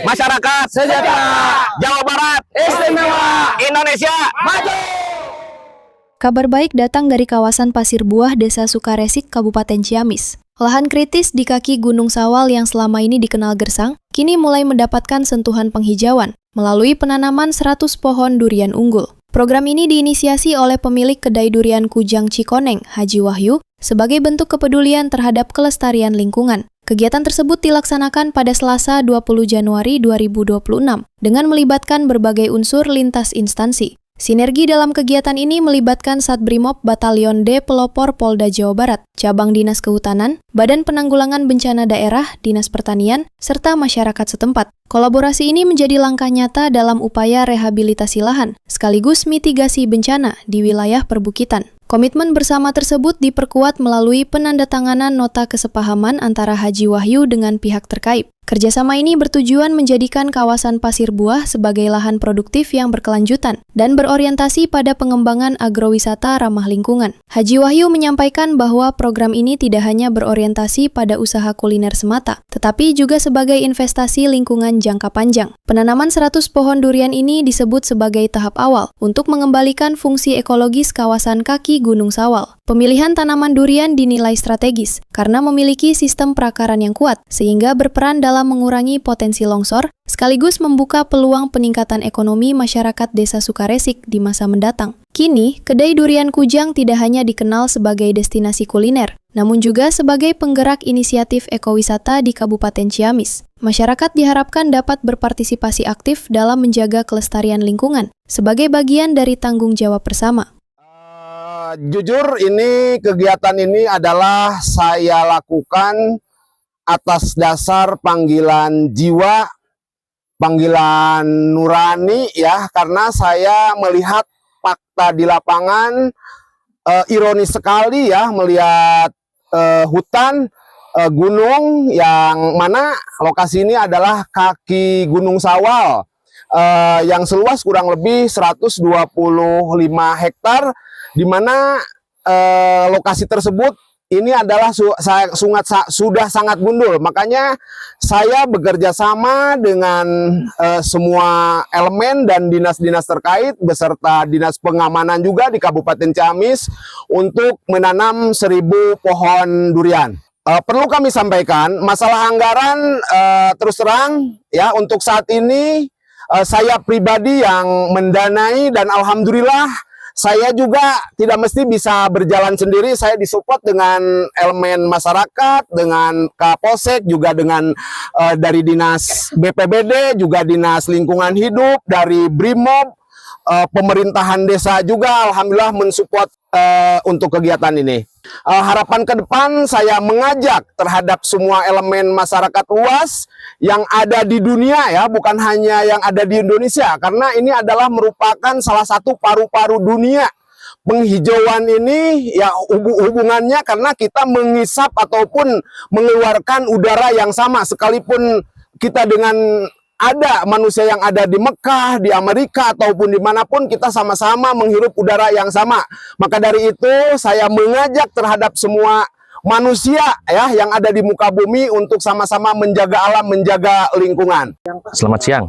Masyarakat sejahtera, Jawa Barat istimewa, Indonesia maju. Kabar baik datang dari kawasan Pasir Buah, Desa Sukaresik, Kabupaten Ciamis. Lahan kritis di kaki Gunung Sawal yang selama ini dikenal gersang, kini mulai mendapatkan sentuhan penghijauan melalui penanaman 100 pohon durian unggul. Program ini diinisiasi oleh pemilik kedai durian Kujang Cikoneng, Haji Wahyu, sebagai bentuk kepedulian terhadap kelestarian lingkungan. Kegiatan tersebut dilaksanakan pada Selasa 20 Januari 2026 dengan melibatkan berbagai unsur lintas instansi. Sinergi dalam kegiatan ini melibatkan Satbrimob Batalion D Pelopor Polda Jawa Barat, Cabang Dinas Kehutanan, Badan Penanggulangan Bencana Daerah, Dinas Pertanian, serta masyarakat setempat. Kolaborasi ini menjadi langkah nyata dalam upaya rehabilitasi lahan, sekaligus mitigasi bencana di wilayah perbukitan. Komitmen bersama tersebut diperkuat melalui penandatanganan nota kesepahaman antara Haji Wahyu dengan pihak terkait. Kerjasama ini bertujuan menjadikan kawasan Pasir Buah sebagai lahan produktif yang berkelanjutan dan berorientasi pada pengembangan agrowisata ramah lingkungan. Haji Wahyu menyampaikan bahwa program ini tidak hanya berorientasi pada usaha kuliner semata, tetapi juga sebagai investasi lingkungan jangka panjang. Penanaman 100 pohon durian ini disebut sebagai tahap awal untuk mengembalikan fungsi ekologis kawasan kaki Gunung Sawal. Pemilihan tanaman durian dinilai strategis karena memiliki sistem perakaran yang kuat, sehingga berperan dalam mengurangi potensi longsor, sekaligus membuka peluang peningkatan ekonomi masyarakat Desa Sukaresik di masa mendatang. Kini, kedai durian Kujang tidak hanya dikenal sebagai destinasi kuliner, namun juga sebagai penggerak inisiatif ekowisata di Kabupaten Ciamis. Masyarakat diharapkan dapat berpartisipasi aktif dalam menjaga kelestarian lingkungan, sebagai bagian dari tanggung jawab bersama. Jujur, kegiatan ini adalah saya lakukan atas dasar panggilan jiwa, panggilan nurani ya, karena saya melihat fakta di lapangan, ironis sekali ya melihat hutan, gunung yang mana lokasi ini adalah kaki Gunung Sawal yang seluas kurang lebih 125 hektar, di mana lokasi tersebut ini adalah sudah sangat gundul. Makanya saya bekerja sama dengan semua elemen dan dinas-dinas terkait beserta dinas pengamanan juga di Kabupaten Ciamis untuk menanam 1000 pohon durian. Perlu kami sampaikan masalah anggaran, terus terang ya, untuk saat ini saya pribadi yang mendanai, dan alhamdulillah saya juga tidak mesti bisa berjalan sendiri. Saya disupport dengan elemen masyarakat, dengan Kapolsek, juga dengan dari dinas BPBD, juga dinas lingkungan hidup, dari Brimob, pemerintahan desa juga alhamdulillah mensupport untuk kegiatan ini. Harapan ke depan saya mengajak terhadap semua elemen masyarakat luas yang ada di dunia ya, bukan hanya yang ada di Indonesia, karena ini adalah merupakan salah satu paru-paru dunia. Penghijauan ini ya hubungannya karena kita mengisap ataupun mengeluarkan udara yang sama, sekalipun kita dengan ada manusia yang ada di Mekah, di Amerika, ataupun dimanapun, kita sama-sama menghirup udara yang sama. Maka dari itu saya mengajak terhadap semua manusia ya yang ada di muka bumi untuk sama-sama menjaga alam, menjaga lingkungan. Selamat siang,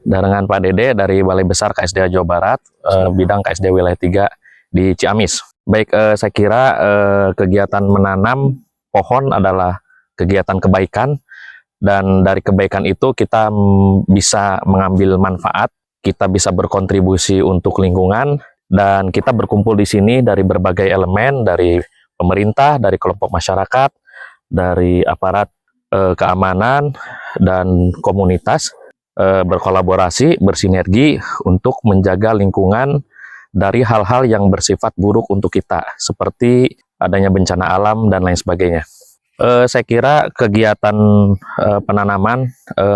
dengan Pak Dede dari Balai Besar KSDA Jawa Barat, bidang KSDA Wilayah 3 di Ciamis. Baik, saya kira kegiatan menanam pohon adalah kegiatan kebaikan. Dan dari kebaikan itu kita bisa mengambil manfaat, kita bisa berkontribusi untuk lingkungan, dan kita berkumpul di sini dari berbagai elemen, dari pemerintah, dari kelompok masyarakat, dari aparat keamanan, dan komunitas, berkolaborasi, bersinergi untuk menjaga lingkungan dari hal-hal yang bersifat buruk untuk kita, seperti adanya bencana alam dan lain sebagainya. Saya kira kegiatan penanaman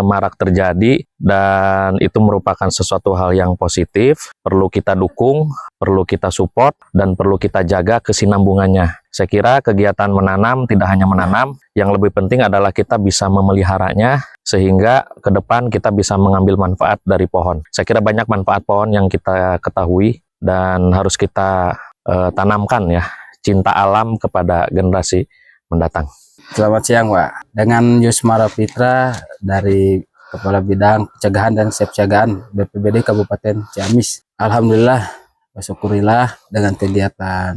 marak terjadi, dan itu merupakan sesuatu hal yang positif, perlu kita dukung, perlu kita support, dan perlu kita jaga kesinambungannya. Saya kira kegiatan menanam tidak hanya menanam, yang lebih penting adalah kita bisa memeliharanya, sehingga ke depan kita bisa mengambil manfaat dari pohon. Saya kira banyak manfaat pohon yang kita ketahui, dan harus kita tanamkan ya. cinta alam kepada generasi mendatang. Selamat siang, Pak. Dengan Yusmara Fitra dari Kepala Bidang Pencegahan dan Kesiapsiagaan BPBD Kabupaten Ciamis. Alhamdulillah, bersyukurillah dengan kegiatan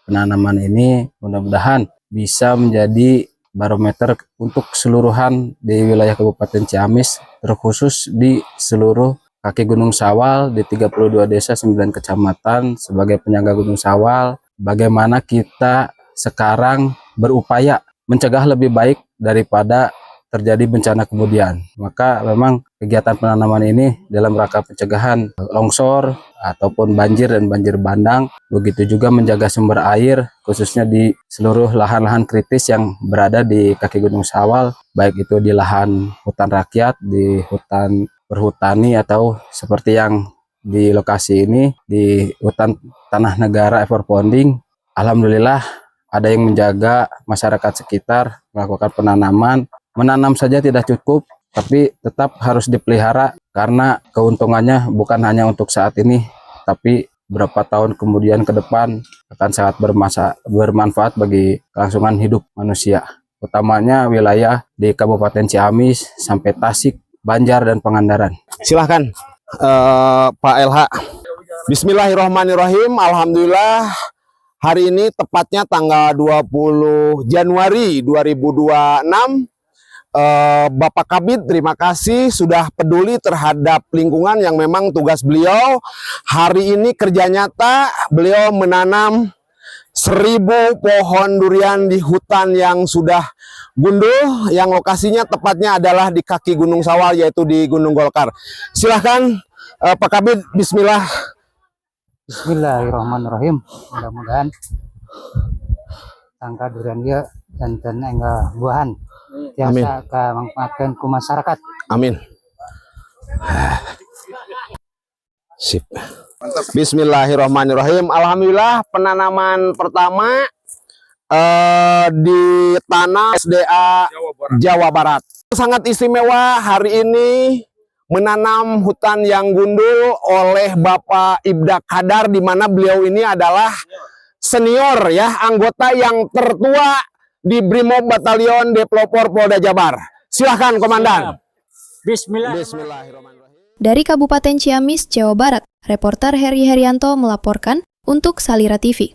penanaman ini mudah-mudahan bisa menjadi barometer untuk keseluruhan di wilayah Kabupaten Ciamis, terkhusus di seluruh kaki Gunung Sawal di 32 desa 9 kecamatan sebagai penyangga Gunung Sawal. Bagaimana kita sekarang berupaya mencegah lebih baik daripada terjadi bencana kemudian. Maka memang kegiatan penanaman ini dalam rangka pencegahan longsor ataupun banjir dan banjir bandang, begitu juga menjaga sumber air khususnya di seluruh lahan-lahan kritis yang berada di kaki Gunung Sawal, baik itu di lahan hutan rakyat, di hutan perhutani, atau seperti yang di lokasi ini di hutan tanah negara Everponding. Alhamdulillah ada yang menjaga masyarakat sekitar melakukan penanaman. Menanam saja tidak cukup, tapi tetap harus dipelihara karena keuntungannya bukan hanya untuk saat ini, tapi berapa tahun kemudian ke depan akan sangat bermanfaat bagi kelangsungan hidup manusia. Utamanya wilayah di Kabupaten Ciamis sampai Tasik, Banjar, dan Pangandaran. Silahkan Pak LH. Bismillahirrahmanirrahim. Alhamdulillah. Hari ini tepatnya tanggal 20 Januari 2026. Bapak Kabid, terima kasih sudah peduli terhadap lingkungan yang memang tugas beliau. Hari ini kerja nyata, beliau menanam 1000 pohon durian di hutan yang sudah gundul, yang lokasinya tepatnya adalah di kaki Gunung Sawal, yaitu di Gunung Golkar. Silahkan Pak Kabid, bismillah. Bismillahirrahmanirrahim. Mudah-mudahan tangka durian dia dan enggak buahan tiasa kemanfaatkan ku masyarakat. Amin. Sip. Bismillahirrahmanirrahim. Alhamdulillah penanaman pertama di tanah SDA Jawa Barat. Sangat istimewa hari ini menanam hutan yang gundul oleh Bapak Ibda Kadar, di mana beliau ini adalah senior ya, anggota yang tertua di Brimob Batalion Deplopor Polda Jabar. Silahkan Komandan. Bismillahirrahmanirrahim. Dari Kabupaten Ciamis, Jawa Barat, reporter Heri Herianto melaporkan untuk Salira TV.